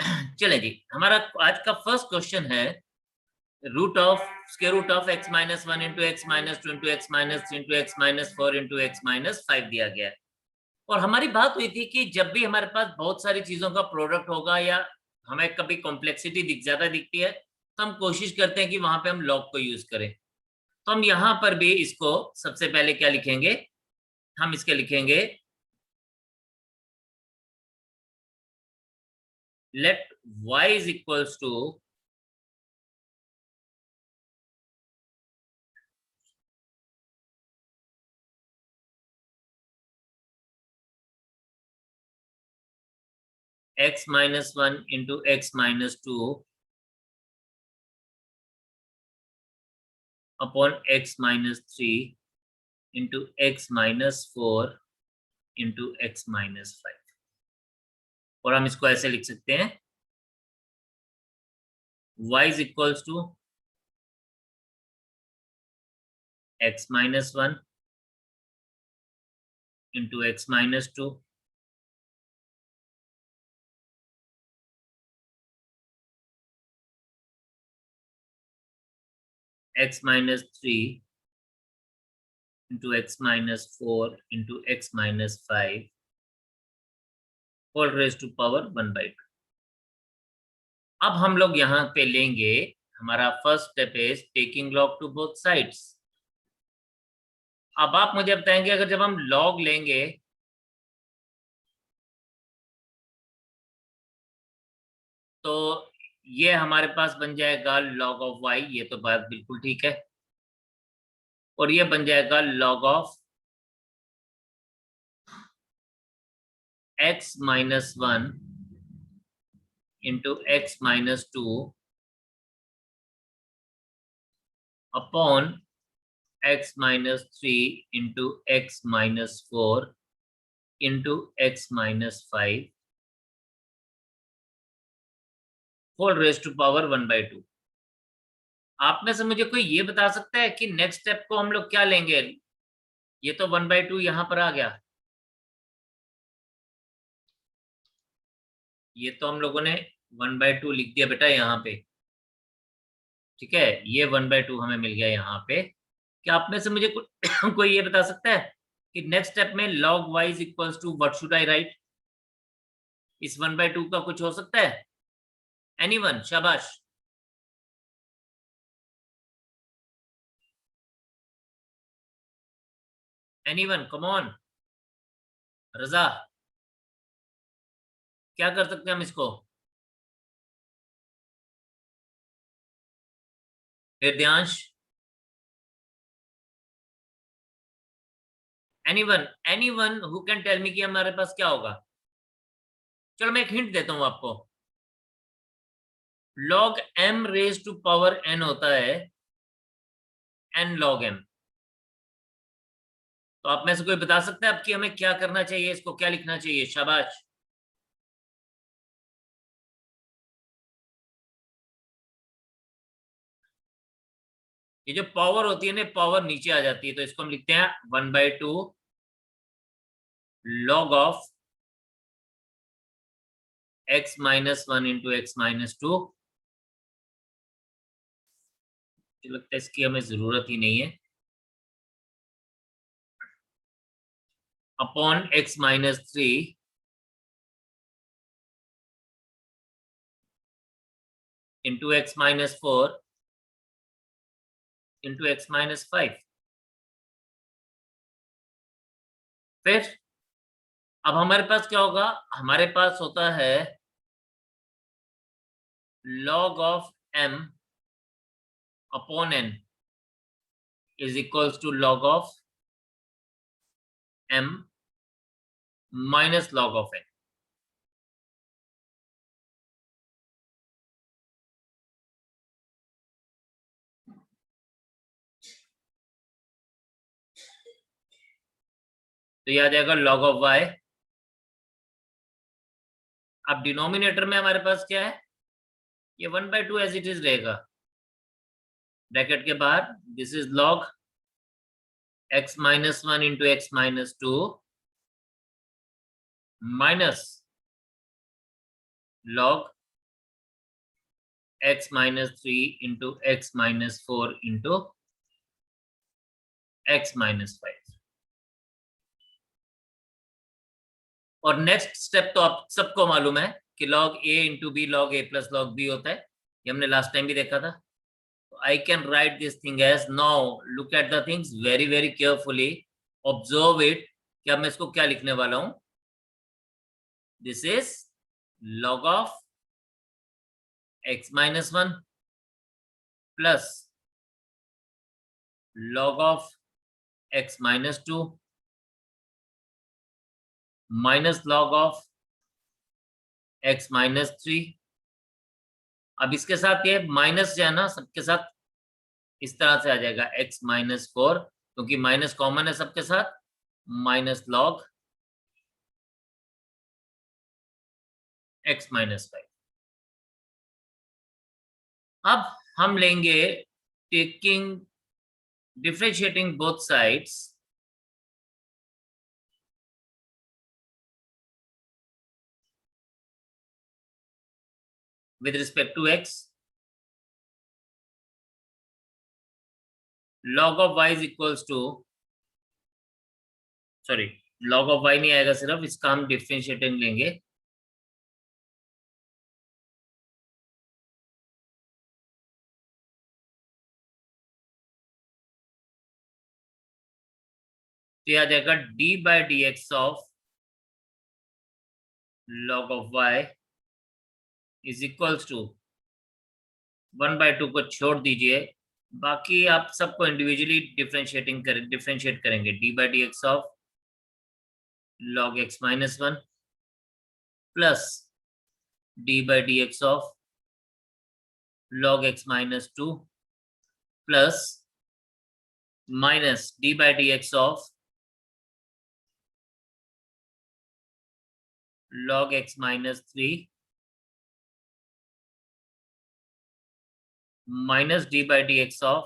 चले जी, हमारा आज का फर्स्ट क्वेश्चन है root of square root of x minus 1 into x minus 2 into x minus 3 into x minus 4 into x minus 5 दिया गया है। और हमारी बात हुई थी कि जब भी हमारे पास बहुत सारी चीजों का प्रोडक्ट होगा या हमें कभी कॉम्प्लेक्सिटी ज्यादा दिखती है तो हम कोशिश करते हैं कि वहां पे हम लॉग को यूज करें। तो हम यहां पर भी इसको सबसे पहले क्या लिखेंगे, हम इसके लिखेंगे let y is equals to x minus 1 into x minus 2 upon x minus 3 into x minus 4 into x minus 5। और हम इसको ऐसे लिख सकते हैं y is equals to x minus 1 into x minus 2 x minus 3 into x minus 4 into x minus 5 whole raised to power 1/2। अब हम लोग यहाँ पे लेंगे, हमारा first step is taking log to both sides. अब आप मुझे बताएंगे अगर जब हम लॉग लेंगे तो ये हमारे पास बन जाएगा log ऑफ y, ये तो बात बिल्कुल ठीक है। और ये बन जाएगा log of x minus 1 into x minus 2 upon x minus 3 into x minus 4 into x minus 5 whole raise to power 1/2। आप में से मुझे कोई ये बता सकता है कि नेक्स्ट स्टेप को हम लोग क्या लेंगे? ये तो 1/2 यहां पर आ गया, ये तो हम लोगों ने 1/2 लिख दिया बेटा यहाँ पे, ठीक है। ये 1/2 हमें मिल गया यहाँ पे। क्या आप में से मुझे कोई ये बता सकता है कि नेक्स्ट स्टेप में log y is equals to what should I write? इस 1/2 का कुछ हो सकता है? एनीवन? शाबाश। Anyone come on. रजा, क्या कर सकते हैं हम इसको? Hridayansh, anyone, anyone who can tell me कि हमारे पास क्या होगा? चलो मैं एक हिंट देता हूं आपको। log m raise to power n होता है n log m। तो आप में से कोई बता सकता है अब कि हमें क्या करना चाहिए, इसको क्या लिखना चाहिए? शाबाश। ये जो पावर होती है ना, पावर नीचे आ जाती है, तो इसको हम लिखते हैं 1/2 log of x minus 1 into x minus 2। लगता है इसकी हमें जरूरत ही नहीं है, upon x minus 3 into x minus 4 into x minus 5। फिर अब हमारे पास क्या होगा? हमारे पास होता है log of m upon n is equals to log of m minus log of n। तो यह आ जाएगा log ऑफ y। अब डिनोमिनेटर में हमारे पास क्या है? ये 1/2 एज इट इज रहेगा, ब्रैकेट के बाहर this is log x minus 1 into x minus 2 minus log x minus 3 into x minus 4 into x minus 5. और नेक्स्ट स्टेप तो आप सबको मालूम है कि log a into B log a plus log b होता है, ये हमने लास्ट टाइम भी देखा था. I can write this thing as, now look at the things very very carefully, observe it कि अब मैं इसको क्या लिखने वाला हूं. This is log of x minus 1 plus log of x minus 2 minus log of x minus 3. अब इसके साथ ये माइनस जो है ना सबके साथ इस तरह से आ जाएगा x minus 4, क्योंकि माइनस कॉमन है सबके साथ, माइनस log x minus 5. अब हम लेंगे taking differentiating both sides with respect to x, log of y is equals to, sorry log of y नहीं आएगा, सिर्फ इसका हम डिफरेंशिएटिंग लेंगे. तो आ जाएगा d by dx of log of y is equals to 1/2 को छोड़ दीजिए, बाकी आप सबको इंडिविजुअली डिफरेंशिएट करेंगे. d by dx of log x minus 1 plus d by dx of log x minus 2 plus minus d by dx of log x minus 3 minus d by dx of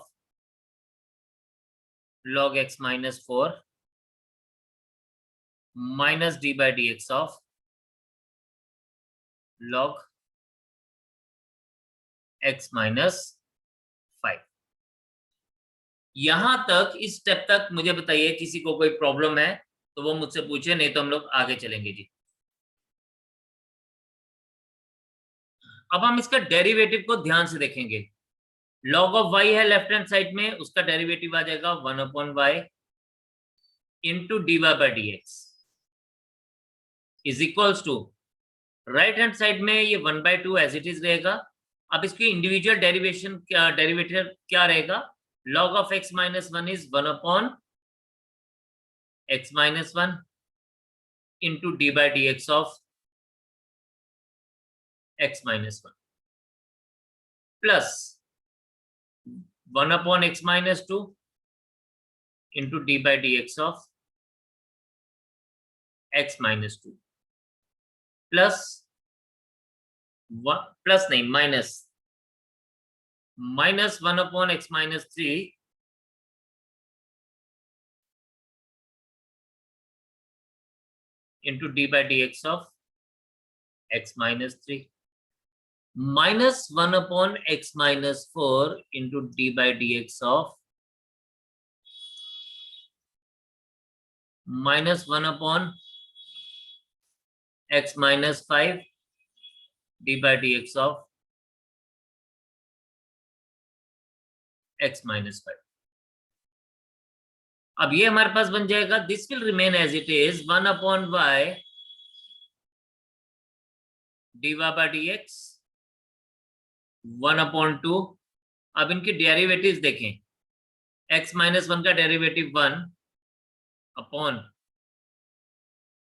log x minus 4 minus d by dx of log x minus 5. यहां तक, इस step तक मुझे बताइए किसी को कोई problem है तो वो मुझसे पूछे, नहीं तो हम लोग आगे चलेंगे जी. अब हम इसका डेरिवेटिव को ध्यान से देखेंगे. log ऑफ y है लेफ्ट हैंड साइड में, उसका डेरिवेटिव आ जाएगा 1/y into dy by dx is equals to, right hand side में ये 1/2 एज इट इज रहेगा. अब इसकी इंडिविजुअल डेरिवेशन क्या, डेरिवेटिव क्या रहेगा, log of x minus 1 is 1/x minus 1 into d by dx of x minus 1 plus 1/x minus 2 into d by dx of x minus 2 plus minus 1/x minus 3 into d by dx of x minus 3 minus 1/x minus 4 into d by dx of minus 1/x minus 5 d by dx of x minus 5. अब ये हमारे पास बन जाएगा, this will remain as it is 1/y dy by dx 1/2. अब इनके derivatives देखें, x minus 1 का derivative 1 upon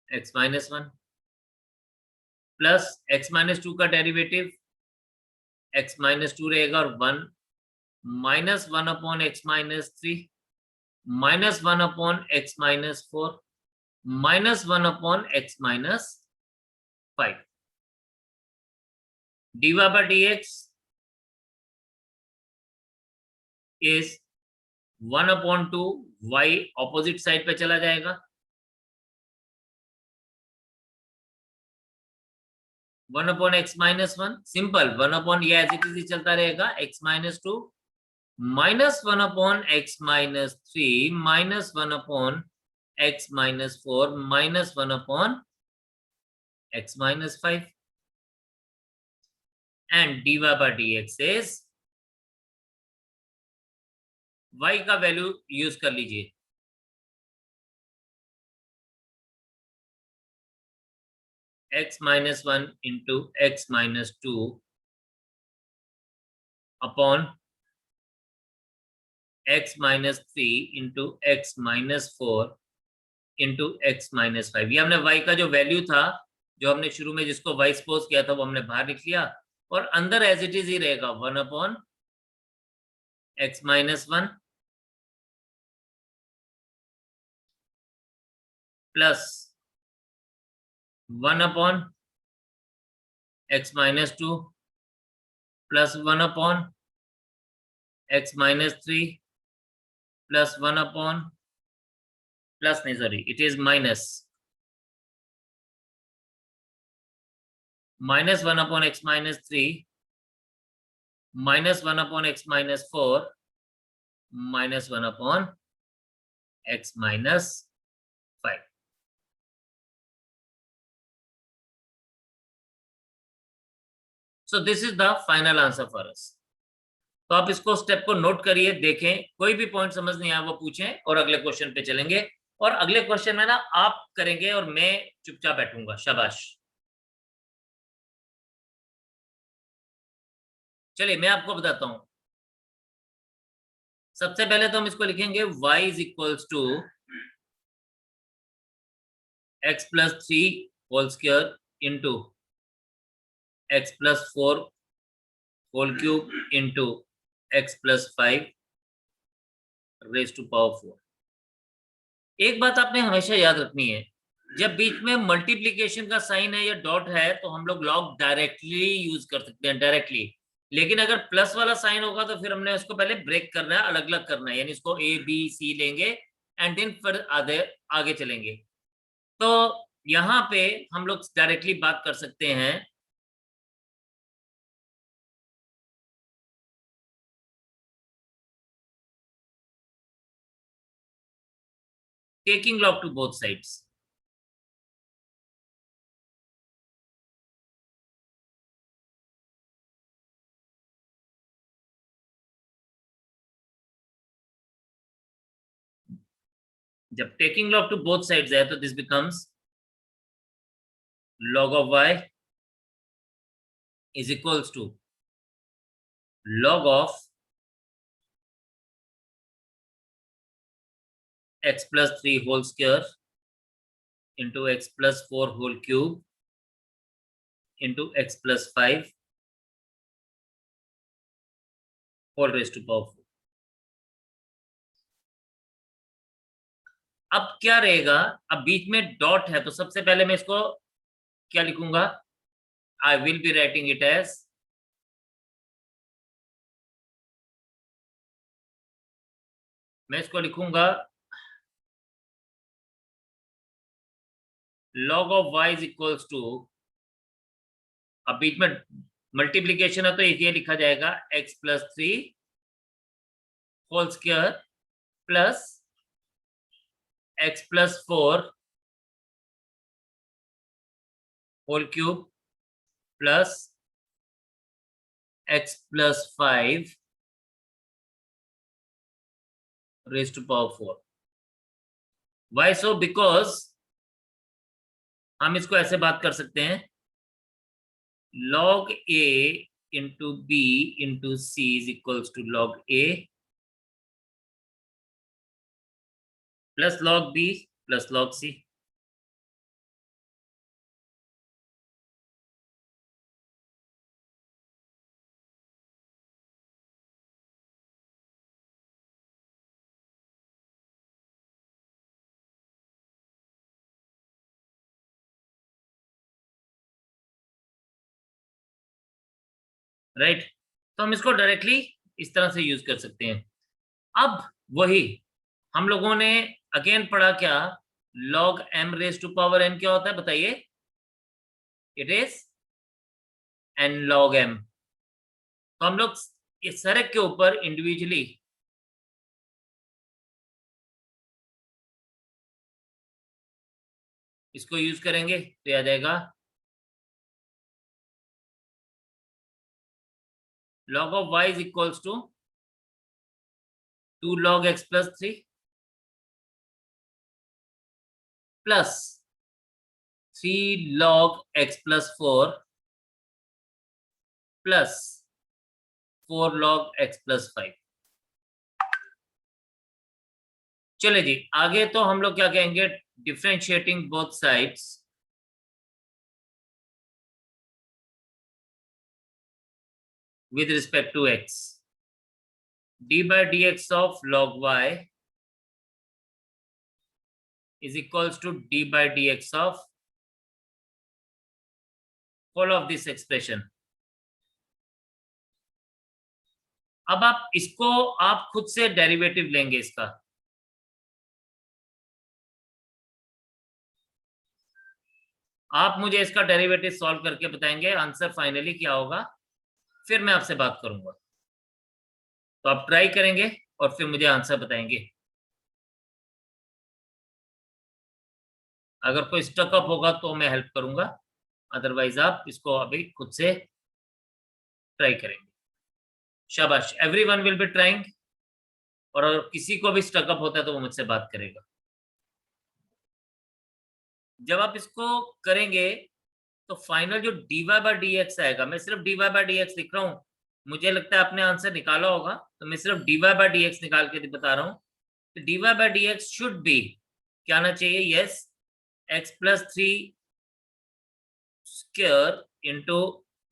x minus 1 plus x minus 2 का डेरिवेटिव x minus 2 रहेगा और 1 minus 1/x minus 3 minus 1/x minus 4 minus 1/x minus 5. dy by dx is 1/2, y opposite side पे चला जाएगा, 1/x-1 सिंपल, 1 ये as it is चलता रहेगा, x-2 -1/x-3 -1/x-4 -1/x-5 and dy by dx is y का value use कर लीजिए, x-1 into x-2 upon x-3 into x-4 into x-5। ये हमने y का जो वैल्यू था, जो हमने शुरू में जिसको y सपोज किया था, वो हमने बाहर लिख लिया, और अंदर एज इट इज ही रहेगा 1/x-1 plus 1/x-2 plus 1/x-3 plus 1 plus नहीं sorry it is minus 1/x-3 -1/x-4 -1/x-5। So this is the final answer for us। तो आप इसको स्टेप को नोट करिए, देखें, कोई भी पॉइंट समझ नहीं आया वो पूछें और अगले क्वेश्चन पे चलेंगे। और अगले क्वेश्चन में ना आप करेंगे और मैं चुपचाप बैठूंगा। शाबाश। चलिए मैं आपको बताता हूं। सबसे पहले तो हम इसको लिखेंगे y is equals to x+3 whole square into x+4 whole cube into x+5 raise to power 4। एक बात आपने हमेशा याद रखनी है, जब बीच में मल्टीप्लिकेशन का साइन है या डॉट है तो हम लोग लॉग डायरेक्टली यूज कर सकते हैं, डायरेक्टली। लेकिन अगर प्लस वाला साइन होगा तो फिर हमने उसको पहले ब्रेक करना है, अलग अलग करना है, यानी इसको ए बी सी लेंगे एंड देन फिर आगे चलेंगे। तो यहाँ पे हम लोग डायरेक्टली बात कर सकते हैं, taking log to both sides. जब taking log to both sides है तो this becomes log of y is equals to log of x+3 whole square into x+4 whole cube into x+5 whole raised to power 4। अब क्या रहेगा, अब बीच में dot है तो सबसे पहले मैं इसको क्या लिखूंगा, I will be writing it as मैं इसको लिखूंगा log of y is equals to, अब बीच में मल्टीप्लीकेशन है तो ये लिखा जाएगा x+3 whole square plus x+4 whole cube plus x+5 raised to power 4। Why so? Because हम इसको ऐसे बात कर सकते हैं, log a into b into c is equals to log a plus log b plus log c। Right, तो हम इसको डायरेक्टली इस तरह से यूज कर सकते हैं। अब वही हम लोगों ने अगेन पढ़ा क्या, log m raise to power n क्या होता है बताइए, it is n log m। तो हम लोग इस सारे के ऊपर इंडिविजुअली इसको यूज करेंगे तो आ जाएगा log of y is equals to 2 log x plus 3 plus 3 log x plus 4 plus 4 log x plus 5। चले जी आगे, तो हम लोग क्या कहेंगे, differentiating both sides with respect to x, d by dx of log y is equals to d by dx of whole of this expression। अब आप इसको आप खुद से डेरिवेटिव लेंगे इसका। आप मुझे इसका डेरिवेटिव सॉल्व करके बताएंगे आंसर फाइनली क्या होगा, फिर मैं आपसे बात करूंगा। तो आप ट्राई करेंगे और फिर मुझे आंसर बताएंगे। अगर कोई स्टक अप होगा तो मैं हेल्प करूंगा, अदरवाइज आप इसको अभी खुद से ट्राई करेंगे। शाबाश, एवरीवन विल बी ट्राइंग। और अगर किसी को भी स्टक अप होता है तो वो मुझसे बात करेगा। जब आप इसको करेंगे तो फाइनल जो dy बाय dx आएगा, मैं सिर्फ dy बाय dx लिख रहा हूँ, मुझे लगता है आपने आंसर निकाला होगा, तो मैं सिर्फ dy बाय dx निकाल के बता रहा हूँ। तो dy by dx should be क्या आना चाहिए, yes, x plus 3 square into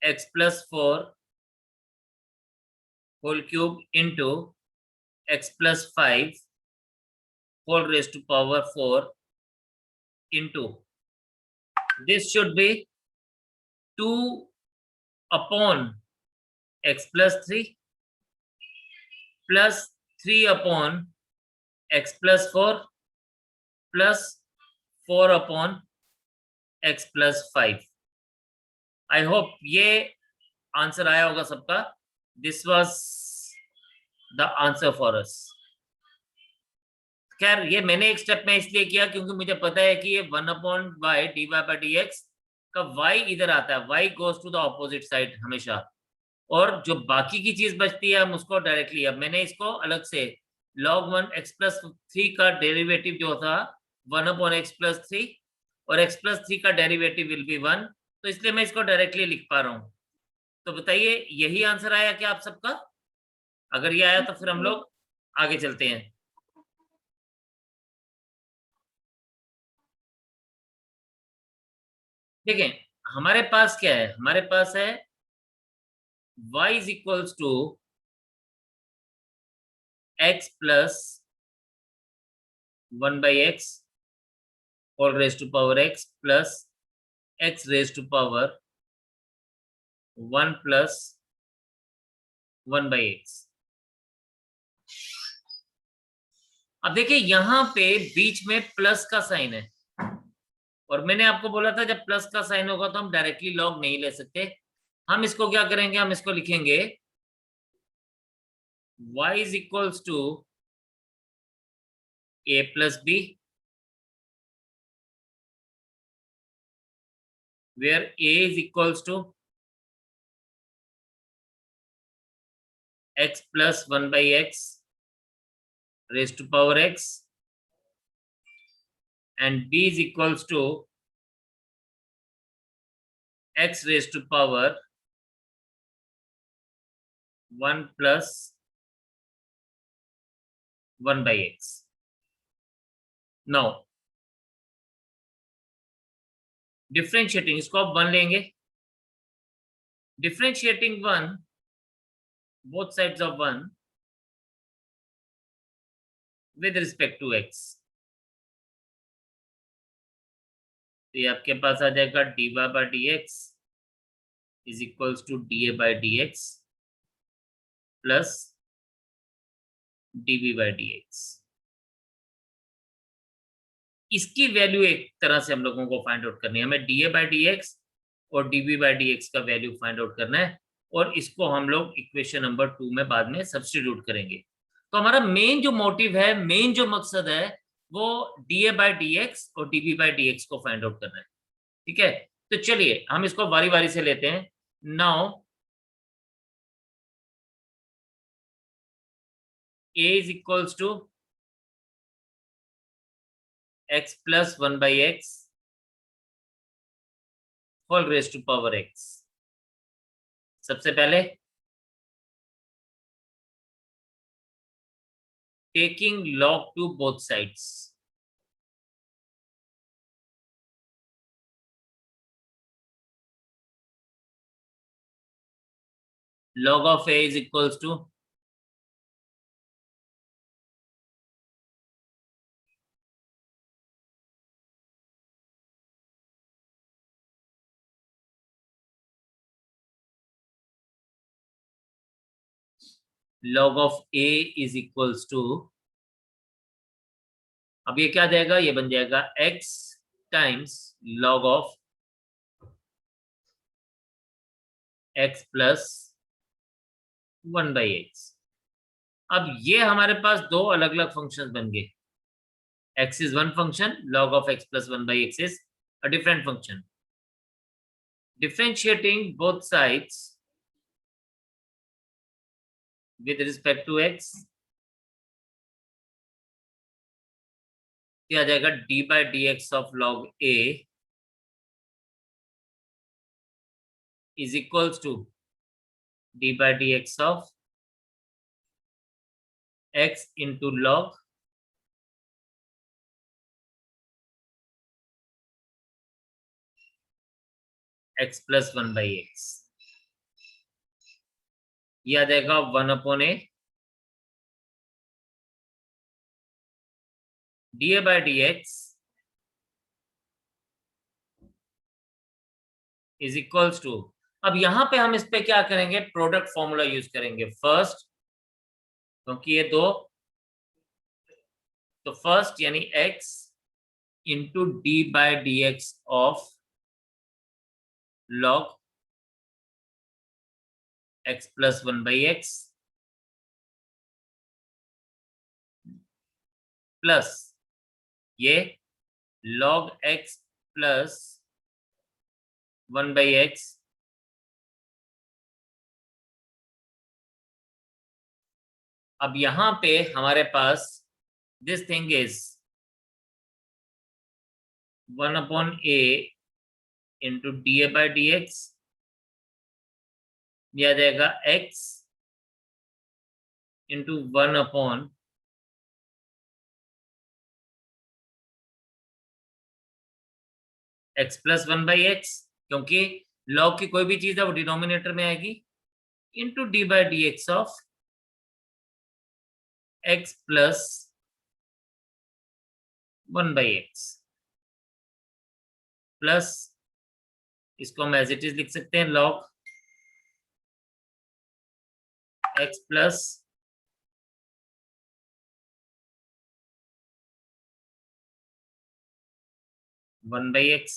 x plus 4 whole cube into x plus 5 whole raise to power 4 into this should be 2 upon x plus 3 plus 3 upon x plus 4 plus 4 upon x plus 5। I hope ये answer आया होगा सबका। This was the answer for us. खैर ये मैंने एक step में इसलिए किया क्योंकि मुझे पता है कि ये 1 upon y D Y by D X का y इधर आता है, y goes to the opposite side हमेशा, और जो बाकी की चीज बचती है हम उसको डायरेक्टली, अब मैंने इसको अलग से log 1 x प्लस 3 का डेरिवेटिव जो था 1 अपॉन x प्लस 3 और x प्लस 3 का डेरिवेटिव विल बी 1, तो इसलिए मैं इसको डायरेक्टली लिख पा रहा हूँ। तो बताइए यही आंसर आया क्या आप सबका? अगर ये आया तो फिर हम लोग आगे चलते हैं। देखें हमारे पास क्या है, हमारे पास है y is equals to x plus 1 by x whole raise to power x plus x raise to power 1 plus 1 by x. अब देखिए यहाँ पे बीच में प्लस का साइन है, और मैंने आपको बोला था जब प्लस का साइन होगा तो हम डायरेक्टली लॉग नहीं ले सकते। हम इसको क्या करेंगे, हम इसको लिखेंगे y is equals to a plus b, where a is equals to x plus 1 by x raised to power x, and b is equals to x raised to power 1 plus 1 by x। now differentiating इसको आप 1 लेंगे, differentiating 1 both sides of 1 with respect to x, तो ये आपके पास आ जाएगा dy by dx is equals to dA by dx plus dv by dx। इसकी वैल्यू एक तरह से हम लोगों को फाइंड आउट करनी है, हमें dA by dx और dv by dx का वैल्यू फाइंड आउट करना है, और इसको हम लोग इक्वेशन नंबर 2 में बाद में सब्स्टिट्यूट करेंगे। तो हमारा मेन जो मोटिव है, मेन जो मकसद है, वो dA by dx और dv by dx को फाइंड आउट करना है। ठीक है, तो चलिए हम इसको बारी बारी से लेते हैं। Now a is equals to x plus 1 by x whole raise to power x। सबसे पहले taking log to both sides, log of a is equals to log of a is equals to, अब ये क्या देगा, ये बन जाएगा x times log of x plus 1 by x। अब ये हमारे पास दो अलग अलग फंक्शंस बन गए। x is one function, log of x plus 1 by x is a different function। Differentiating both sides with respect to x, क्या आ जाएगा, d by dx of log a is equals to d by dx of x into log x plus 1 by x। ये आ जाएगा 1 upon a dA by dx is equals to, अब यहां पे हम इस पे क्या करेंगे, प्रोडक्ट फॉर्मूला यूज करेंगे फर्स्ट, क्योंकि ये दो, तो फर्स्ट यानी x into D by D x of log x plus 1 by X plus ये log x plus 1 by x अब यहां पे हमारे पास this thing is 1 upon a into D A by D X, यह आ जाएगा x into 1 upon x plus 1 by x, क्योंकि log की कोई भी चीज है वो डिनोमिनेटर में आएगी, into d by D x of x plus 1 by X plus, इसको हम एज इट इज लिख सकते हैं log x plus 1 by x.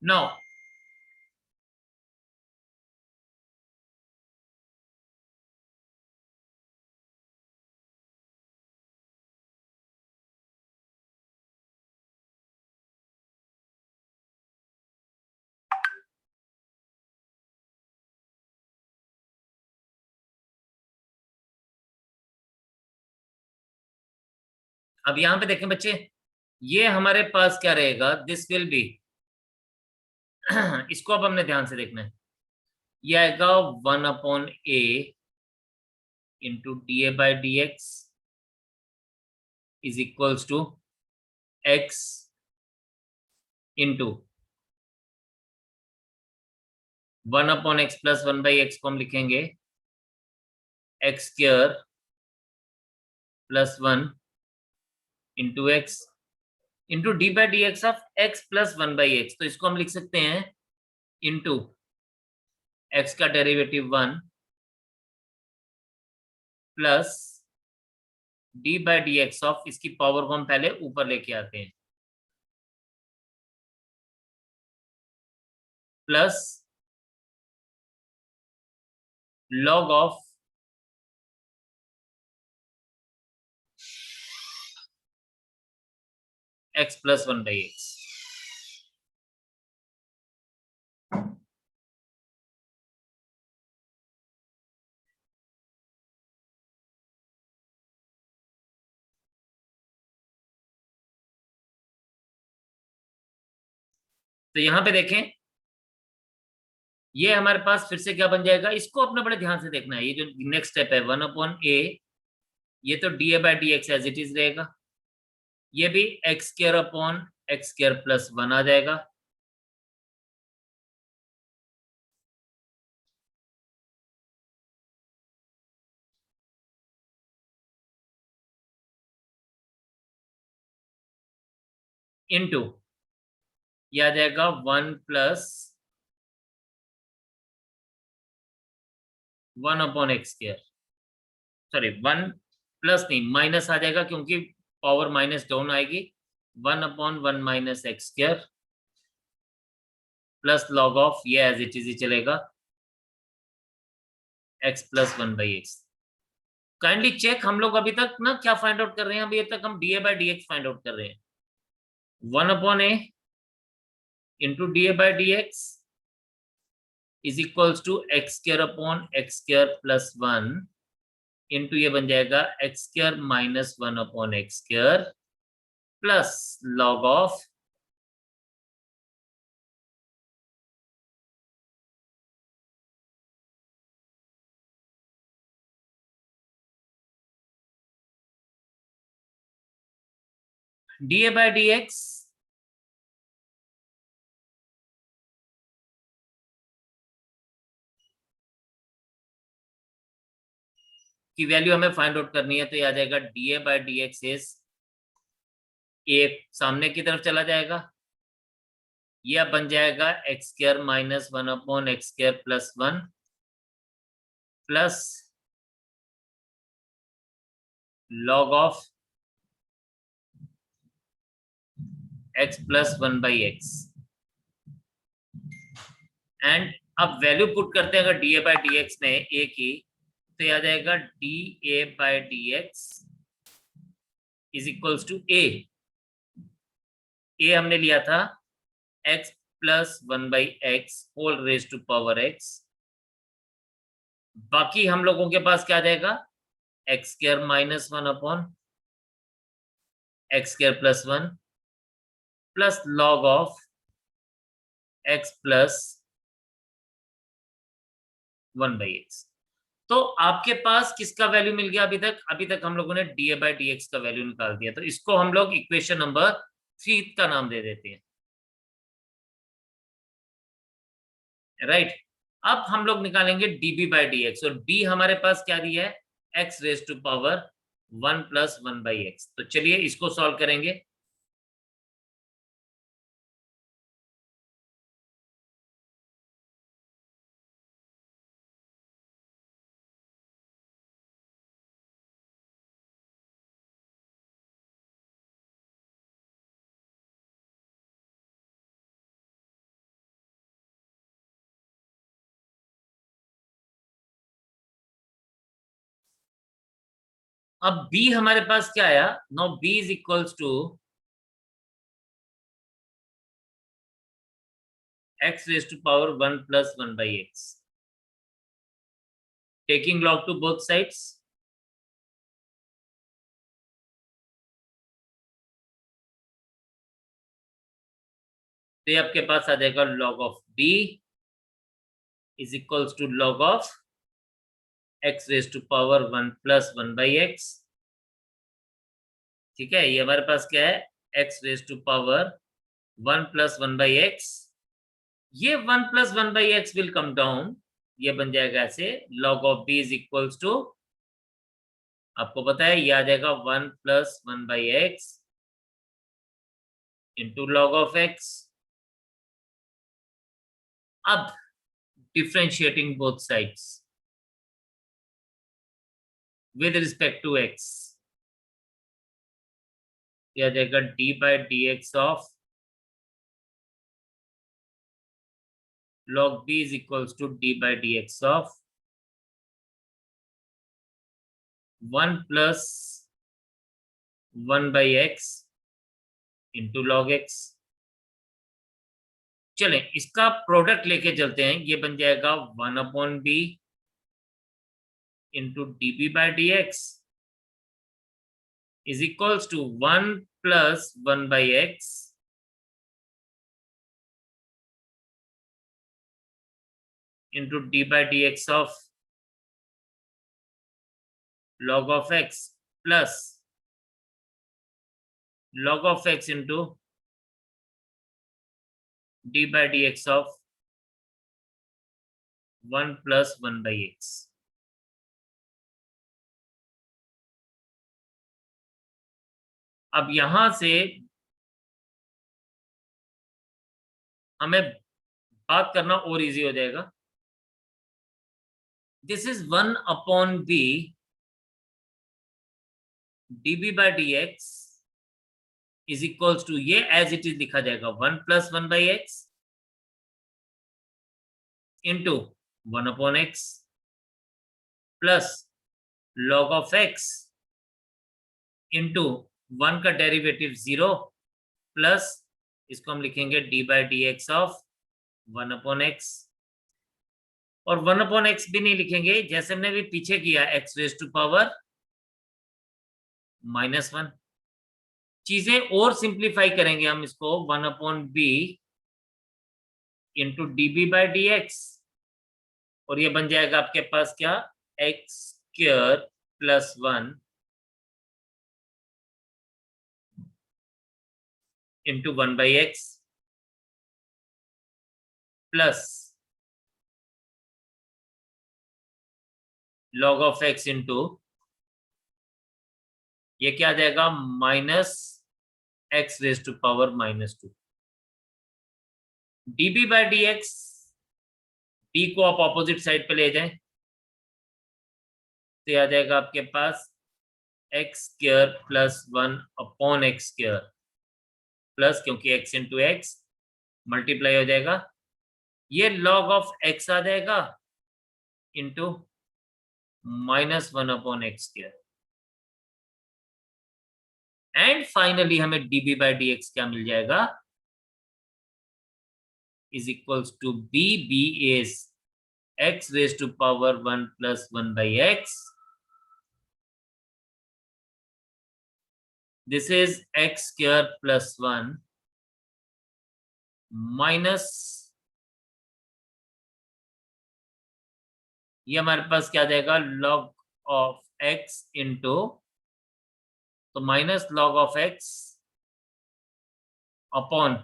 Now अब यहां पे देखें बच्चे, ये हमारे पास क्या रहेगा, दिस विल बी इसको अब हमने ध्यान से देखना है, ये आएगा 1 upon a into D A by D x is equals to x into 1 upon x plus 1 by x को हम लिखेंगे x square plus 1 into x into d by D x of x plus 1 by x, तो इसको हम लिख सकते हैं into x का derivative 1 plus d by D x of, इसकी पावर को हम पहले ऊपर लेके आते हैं, plus log of x plus 1/x। तो यहां पे देखें, ये हमारे पास फिर से क्या बन जाएगा, इसको अपने बड़े ध्यान से देखना है। ये जो नेक्स्ट स्टेप है 1/a, ये तो dA/dx एज इट इज रहेगा। ये भी x² प्लस 1 आ जाएगा। इनटू ये आ जाएगा 1 प्लस 1/x²। सॉरी 1 प्लस नहीं, माइनस आ जाएगा क्योंकि पावर माइनस डाउन आएगी। 1/1 minus x² plus log of ये एज इट इज ही चलेगा x plus 1/x। Kindly check, हम लोग अभी तक ना क्या फाइंड आउट कर रहे हैं, अभी तक हम dA/dx फाइंड आउट कर रहे हैं। 1/a into dA/dx is equals to x² plus 1 into ये बन जाएगा x² minus 1/x² plus log of dA/dx की वैल्यू हमें फाइंड आउट करनी है, तो ये आ जाएगा dA/dx इज, एक सामने की तरफ चला जाएगा, ये अब बन जाएगा x² minus 1/x² plus 1 plus log of x plus 1/x। And अब वैल्यू पुट करते हैं अगर dA/dx में a की, तो ये आ जाएगा dA/dx is equals to a हमने लिया था x plus 1/x whole raise to power x। बाकी हम लोगों के पास क्या आ जाएगा, x² minus 1/x² plus 1 plus log of x plus 1/x। तो आपके पास किसका वैल्यू मिल गया अभी तक हम लोगों ने dA/dx का वैल्यू निकाल दिया, तो इसको हम लोग इक्वेशन नंबर 3 का नाम दे देते हैं, राइट। अब हम लोग निकालेंगे dB/dx, और d हमारे पास क्या दिया है, x raise to power 1 plus 1/x। तो चलिए इसको सॉल्व करेंगे। अब b हमारे पास क्या आया, now b is equals to x raise to power 1 plus 1/x, taking log to both sides. तो ये आपके पास आ जाएगा log of b is equals to log of x raise to power 1 plus 1/x। ठीक है, ये हमारे पास क्या है, x raise to power 1 plus 1/x। ये 1 plus 1/x will come down, ये बन जाएगा ऐसे, log of b is equals to, आपको पता है ये आ जाएगा 1 plus 1/x into log of x। अब differentiating both sides with respect to x, ये आ जाएगा d/dx of log b is equals to d by dx of 1 plus 1 by x into log x। चलें इसका प्रोडक्ट लेके चलते हैं, ये बन जाएगा 1/b into db by dx is equals to 1 plus 1 by x into d by dx of log of x plus log of x into d by dx of 1 plus 1 by x। अब यहां से हमें बात करना और easy हो जाएगा। This is 1/b db by dx is equals to, ये एज इट इज लिखा जाएगा 1 plus 1 by x into 1/x plus log of x into 1 का डेरिवेटिव 0 प्लस इसको हम लिखेंगे d by dx of 1/x, और 1/x भी नहीं लिखेंगे, जैसे हमने भी पीछे किया x raised to power -1। चीजें और सिंप्लीफाई करेंगे हम इसको 1/b into db by dx, और ये बन जाएगा आपके पास क्या, x square plus 1 into 1 by x plus log of x into, ये क्या आ जाएगा, minus x raise to power -2। db by dx, d को आप ऑपोजिट साइड पे ले जाएं तो आ जाएगा आपके पास x square plus 1/x square plus, क्योंकि x इंटू एक्स मल्टीप्लाई हो जाएगा, ये log ऑफ x आ जाएगा into -1/x square, and finally हमें db by dx क्या मिल जाएगा, is equals to b is x raised to power 1 plus 1 by x, this is x square plus 1 minus, ये हमारे पास क्या जाएगा, log of x into, तो minus log of x upon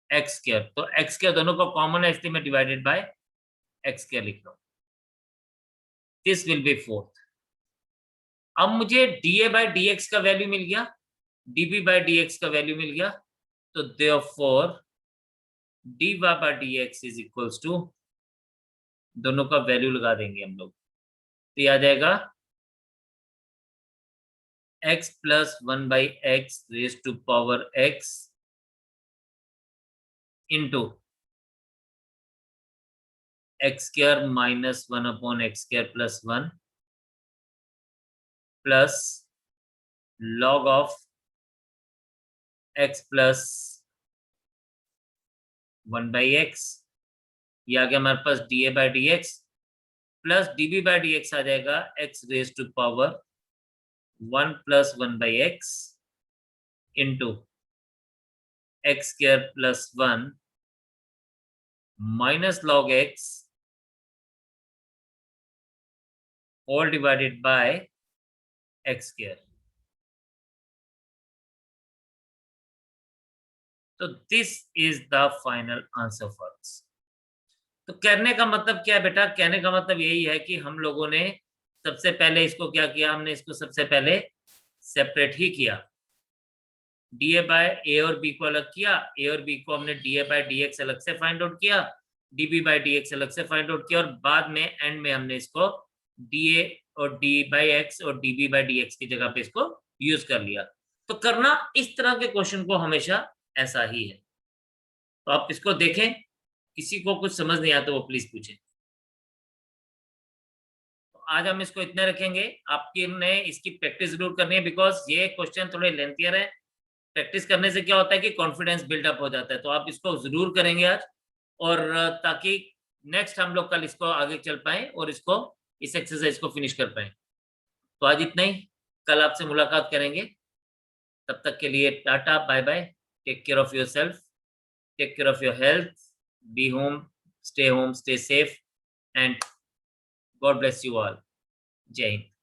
x square, तो x square दोनों का common है इसलिए मैं डिवाइडेड बाय x स्क्वायर लिख रहा हूं, दिस विल बी 4th। अब मुझे dA by dx का वैल्यू मिल गया, dB by dx का वैल्यू मिल गया, तो therefore dy by dx is equals to, दोनों का वैल्यू लगा देंगे हम लोग, तो ये आ जाएगा x plus 1 by x raised to power x into x square minus 1/x square plus 1 plus log of x plus 1 by x, ये आ गया हमारे पास dA by dx plus dB by dx आ जाएगा x raised to power 1 plus 1 by x into x square plus 1 minus log x all divided by x square। तो this is the final answer for this. तो कहने का मतलब क्या है बेटा, कहने का मतलब यही है कि हम लोगों ने सबसे पहले इसको क्या किया, हमने इसको सबसे पहले सेपरेट ही किया, dA बाय a और b को अलग किया, a और b को हमने dA बाय dx अलग से फाइंड आउट किया, dB बाय dx अलग से फाइंड आउट किया, और बाद में एंड में हमने इसको dA और d बाय x और dB बाय dx की जगह पे इसको यूज कर लिया। तो करना इस तरह के क्वेश्चन को हमेशा ऐसा ही है। तो आप इसको देखें, किसी को कुछ समझ नहीं आता वो प्लीज पूछे। तो आज हम इसको इतने रखेंगे, आपकी ने इसकी प्रैक्टिस जरूर करनी है, बिकॉज ये क्वेश्चन थोड़े लेंथियर है। प्रैक्टिस करने से क्या होता है कि कॉन्फिडेंस बिल्डअप हो जाता है, तो आप इसको जरूर करेंगे आज, और ताकि नेक्स्ट हम लोग कल इसको आगे चल पाए और इसको इस एक्सरसाइज को फिनिश कर पाए। तो आज इतना ही, कल आपसे मुलाकात करेंगे, तब तक के लिए tata bye bye, take care of yourself, take care of your health, be home, stay safe, and God bless you all. जय हिंद।